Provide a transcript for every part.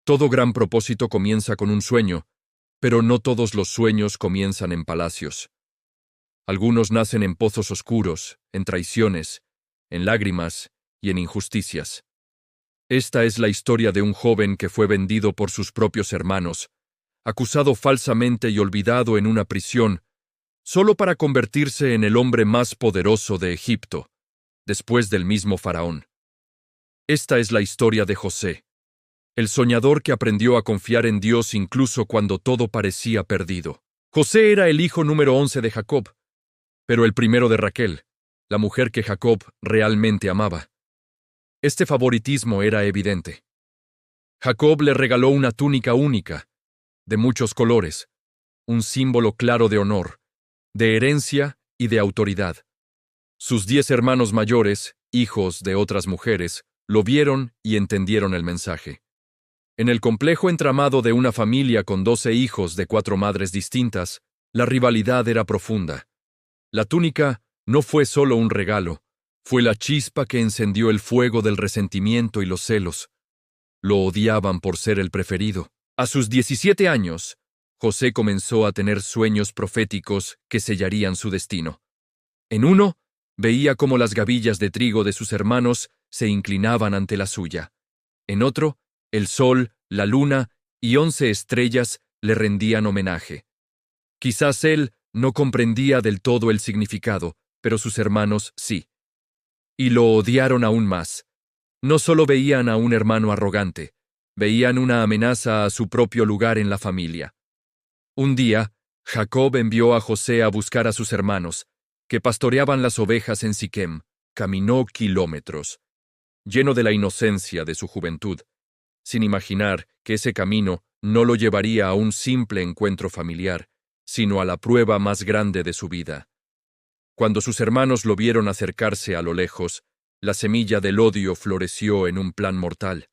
Todo gran propósito comienza con un sueño, pero no todos los sueños comienzan en palacios. Algunos nacen en pozos oscuros, en traiciones, en lágrimas y en injusticias. Esta es la historia de un joven que fue vendido por sus propios hermanos, acusado falsamente y olvidado en una prisión, solo para convertirse en el hombre más poderoso de Egipto, después del mismo faraón. Esta es la historia de José, el soñador que aprendió a confiar en Dios incluso cuando todo parecía perdido. José era el hijo número 11 de Jacob, pero el primero de Raquel, la mujer que Jacob realmente amaba. Este favoritismo era evidente. Jacob le regaló una túnica única, de muchos colores, un símbolo claro de honor, de herencia y de autoridad. Sus 10 hermanos mayores, hijos de otras mujeres, lo vieron y entendieron el mensaje. En el complejo entramado de una familia con 12 hijos de 4 madres distintas, la rivalidad era profunda. La túnica no fue solo un regalo, fue la chispa que encendió el fuego del resentimiento y los celos. Lo odiaban por ser el preferido. A sus 17 años, José comenzó a tener sueños proféticos que sellarían su destino. En uno, veía cómo las gavillas de trigo de sus hermanos se inclinaban ante la suya. En otro, el sol, la luna y 11 estrellas le rendían homenaje. Quizás él no comprendía del todo el significado, pero sus hermanos sí. Y lo odiaron aún más. No solo veían a un hermano arrogante, veían una amenaza a su propio lugar en la familia. Un día, Jacob envió a José a buscar a sus hermanos, que pastoreaban las ovejas en Siquem. Caminó kilómetros, lleno de la inocencia de su juventud, sin imaginar que ese camino no lo llevaría a un simple encuentro familiar, sino a la prueba más grande de su vida. Cuando sus hermanos lo vieron acercarse a lo lejos, la semilla del odio floreció en un plan mortal.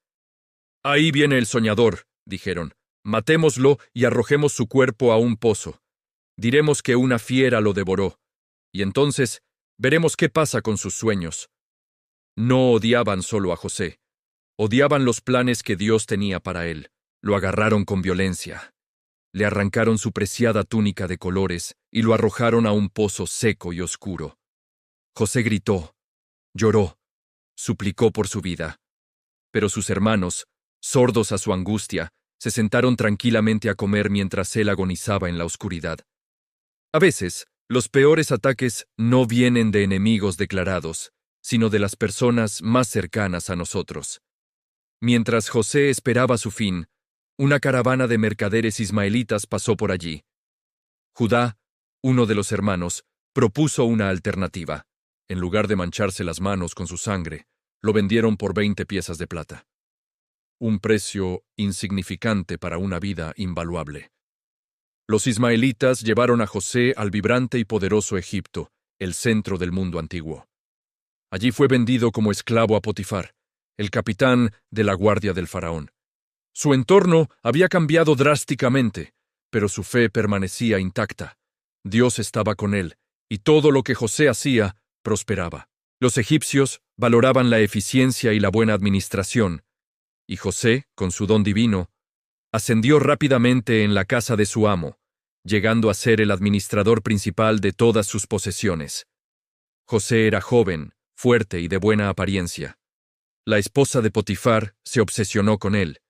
«Ahí viene el soñador», dijeron. «Matémoslo y arrojemos su cuerpo a un pozo. Diremos que una fiera lo devoró, y entonces veremos qué pasa con sus sueños». No odiaban solo a José, odiaban los planes que Dios tenía para él. Lo agarraron con violencia. Le arrancaron su preciada túnica de colores y lo arrojaron a un pozo seco y oscuro. José gritó, lloró, suplicó por su vida. Pero sus hermanos, sordos a su angustia, se sentaron tranquilamente a comer mientras él agonizaba en la oscuridad. A veces, los peores ataques no vienen de enemigos declarados, sino de las personas más cercanas a nosotros. Mientras José esperaba su fin, una caravana de mercaderes ismaelitas pasó por allí. Judá, uno de los hermanos, propuso una alternativa. En lugar de mancharse las manos con su sangre, lo vendieron por 20 piezas de plata. Un precio insignificante para una vida invaluable. Los ismaelitas llevaron a José al vibrante y poderoso Egipto, el centro del mundo antiguo. Allí fue vendido como esclavo a Potifar, el capitán de la guardia del faraón. Su entorno había cambiado drásticamente, pero su fe permanecía intacta. Dios estaba con él, y todo lo que José hacía prosperaba. Los egipcios valoraban la eficiencia y la buena administración, y José, con su don divino, ascendió rápidamente en la casa de su amo, llegando a ser el administrador principal de todas sus posesiones. José era joven, fuerte y de buena apariencia. La esposa de Potifar se obsesionó con él.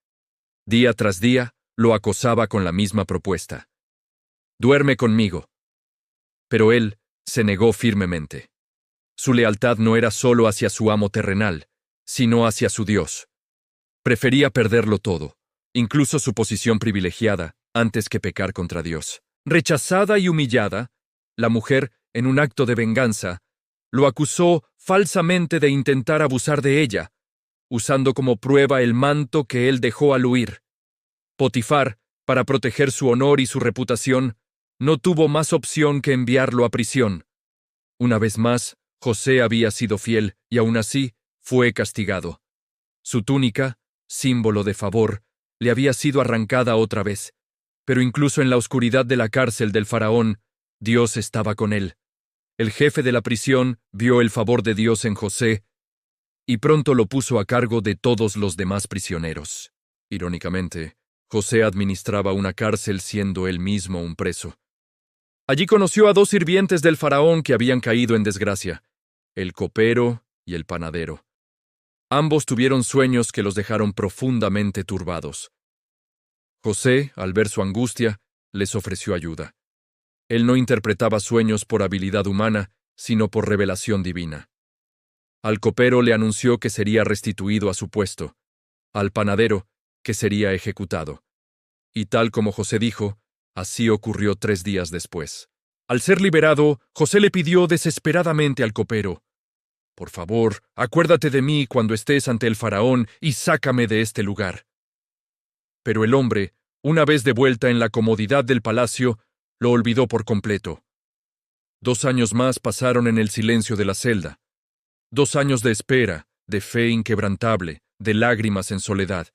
Día tras día, lo acosaba con la misma propuesta. «Duerme conmigo». Pero él se negó firmemente. Su lealtad no era solo hacia su amo terrenal, sino hacia su Dios. Prefería perderlo todo, incluso su posición privilegiada, antes que pecar contra Dios. Rechazada y humillada, la mujer, en un acto de venganza, lo acusó falsamente de intentar abusar de ella, usando como prueba el manto que él dejó al huir. Potifar, para proteger su honor y su reputación, no tuvo más opción que enviarlo a prisión. Una vez más, José había sido fiel y aún así fue castigado. Su túnica, símbolo de favor, le había sido arrancada otra vez, pero incluso en la oscuridad de la cárcel del faraón, Dios estaba con él. El jefe de la prisión vio el favor de Dios en José y pronto lo puso a cargo de todos los demás prisioneros. Irónicamente, José administraba una cárcel siendo él mismo un preso. Allí conoció a dos sirvientes del faraón que habían caído en desgracia, el copero y el panadero. Ambos tuvieron sueños que los dejaron profundamente turbados. José, al ver su angustia, les ofreció ayuda. Él no interpretaba sueños por habilidad humana, sino por revelación divina. Al copero le anunció que sería restituido a su puesto, al panadero, que sería ejecutado. Y tal como José dijo, así ocurrió 3 días después. Al ser liberado, José le pidió desesperadamente al copero: «Por favor, acuérdate de mí cuando estés ante el faraón y sácame de este lugar». Pero el hombre, una vez de vuelta en la comodidad del palacio, lo olvidó por completo. 2 años más pasaron en el silencio de la celda. 2 años de espera, de fe inquebrantable, de lágrimas en soledad.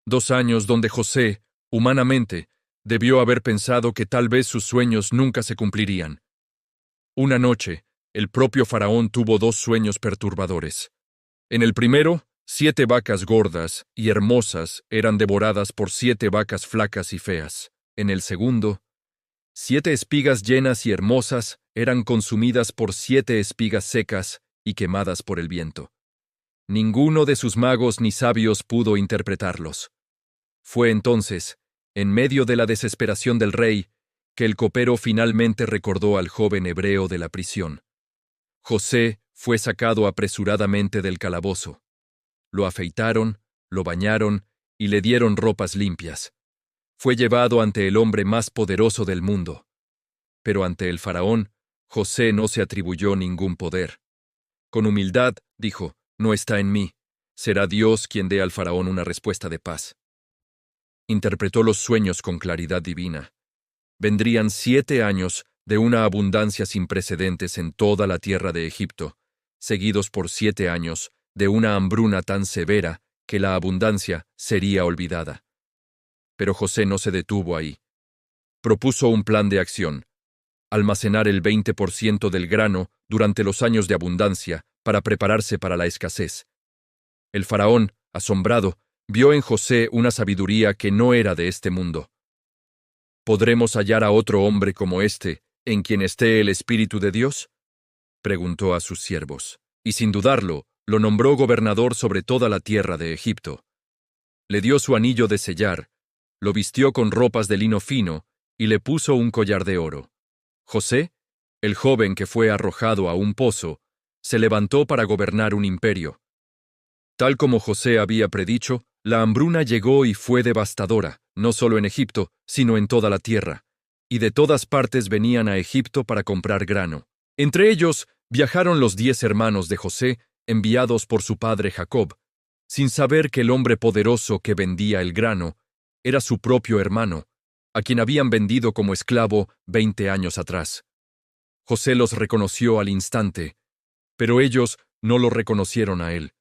2 años donde José, humanamente, debió haber pensado que tal vez sus sueños nunca se cumplirían. Una noche, el propio faraón tuvo 2 sueños perturbadores. En el primero, 7 vacas gordas y hermosas eran devoradas por 7 vacas flacas y feas. En el segundo, 7 espigas llenas y hermosas eran consumidas por 7 espigas secas y quemadas por el viento. Ninguno de sus magos ni sabios pudo interpretarlos. Fue entonces, en medio de la desesperación del rey, que el copero finalmente recordó al joven hebreo de la prisión. José fue sacado apresuradamente del calabozo. Lo afeitaron, lo bañaron y le dieron ropas limpias. Fue llevado ante el hombre más poderoso del mundo. Pero ante el faraón, José no se atribuyó ningún poder. Con humildad, dijo: «No está en mí. Será Dios quien dé al faraón una respuesta de paz». Interpretó los sueños con claridad divina. Vendrían 7 años de una abundancia sin precedentes en toda la tierra de Egipto, seguidos por 7 años de una hambruna tan severa que la abundancia sería olvidada. Pero José no se detuvo ahí. Propuso un plan de acción: almacenar el 20% del grano durante los años de abundancia para prepararse para la escasez. El faraón, asombrado, vio en José una sabiduría que no era de este mundo. ¿Podremos hallar a otro hombre como este, en quien esté el Espíritu de Dios?, preguntó a sus siervos, y sin dudarlo, lo nombró gobernador sobre toda la tierra de Egipto. Le dio su anillo de sellar, lo vistió con ropas de lino fino y le puso un collar de oro. José, el joven que fue arrojado a un pozo, se levantó para gobernar un imperio. Tal como José había predicho, la hambruna llegó y fue devastadora, no solo en Egipto, sino en toda la tierra, y de todas partes venían a Egipto para comprar grano. Entre ellos viajaron los 10 hermanos de José, enviados por su padre Jacob, sin saber que el hombre poderoso que vendía el grano era su propio hermano, a quien habían vendido como esclavo 20 años atrás. José los reconoció al instante, pero ellos no lo reconocieron a él.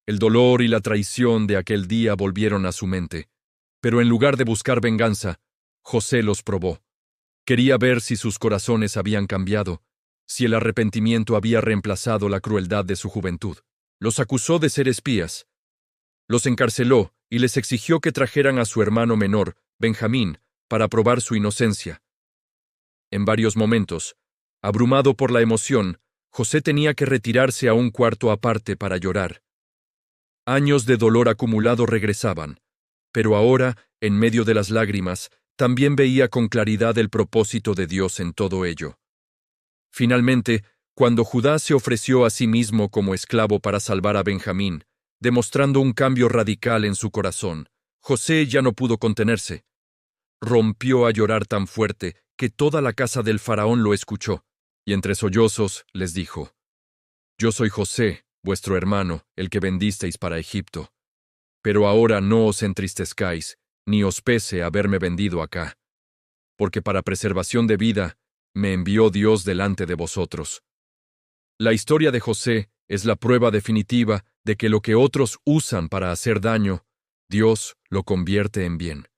El dolor y la traición de aquel día volvieron a su mente, pero en lugar de buscar venganza, José los probó. Quería ver si sus corazones habían cambiado, si el arrepentimiento había reemplazado la crueldad de su juventud. Los acusó de ser espías. Los encarceló y les exigió que trajeran a su hermano menor, Benjamín, para probar su inocencia. En varios momentos, abrumado por la emoción, José tenía que retirarse a un cuarto aparte para llorar. Años de dolor acumulado regresaban, pero ahora, en medio de las lágrimas, también veía con claridad el propósito de Dios en todo ello. Finalmente, cuando Judá se ofreció a sí mismo como esclavo para salvar a Benjamín, demostrando un cambio radical en su corazón, José ya no pudo contenerse. Rompió a llorar tan fuerte que toda la casa del faraón lo escuchó, y entre sollozos les dijo: «Yo soy José, vuestro hermano, el que vendisteis para Egipto. Pero ahora no os entristezcáis, ni os pese haberme vendido acá, porque para preservación de vida me envió Dios delante de vosotros». La historia de José es la prueba definitiva de que lo que otros usan para hacer daño, Dios lo convierte en bien.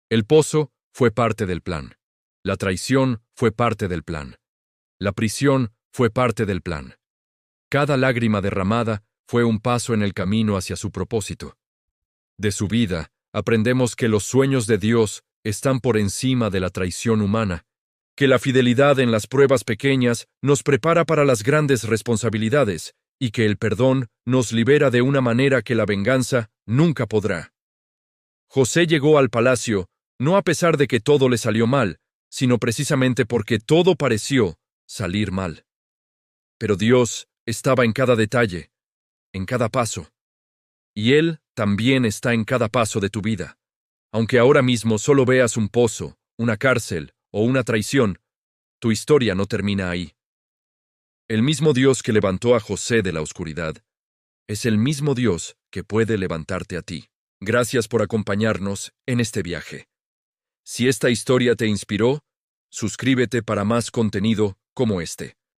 El pozo fue parte del plan. La traición fue parte del plan. La prisión fue parte del plan. Cada lágrima derramada fue un paso en el camino hacia su propósito. De su vida, aprendemos que los sueños de Dios están por encima de la traición humana, que la fidelidad en las pruebas pequeñas nos prepara para las grandes responsabilidades, y que el perdón nos libera de una manera que la venganza nunca podrá. José llegó al palacio, no a pesar de que todo le salió mal, sino precisamente porque todo pareció salir mal. Pero Dios estaba en cada detalle, en cada paso. Y Él también está en cada paso de tu vida. Aunque ahora mismo solo veas un pozo, una cárcel o una traición, tu historia no termina ahí. El mismo Dios que levantó a José de la oscuridad es el mismo Dios que puede levantarte a ti. Gracias por acompañarnos en este viaje. Si esta historia te inspiró, suscríbete para más contenido como este.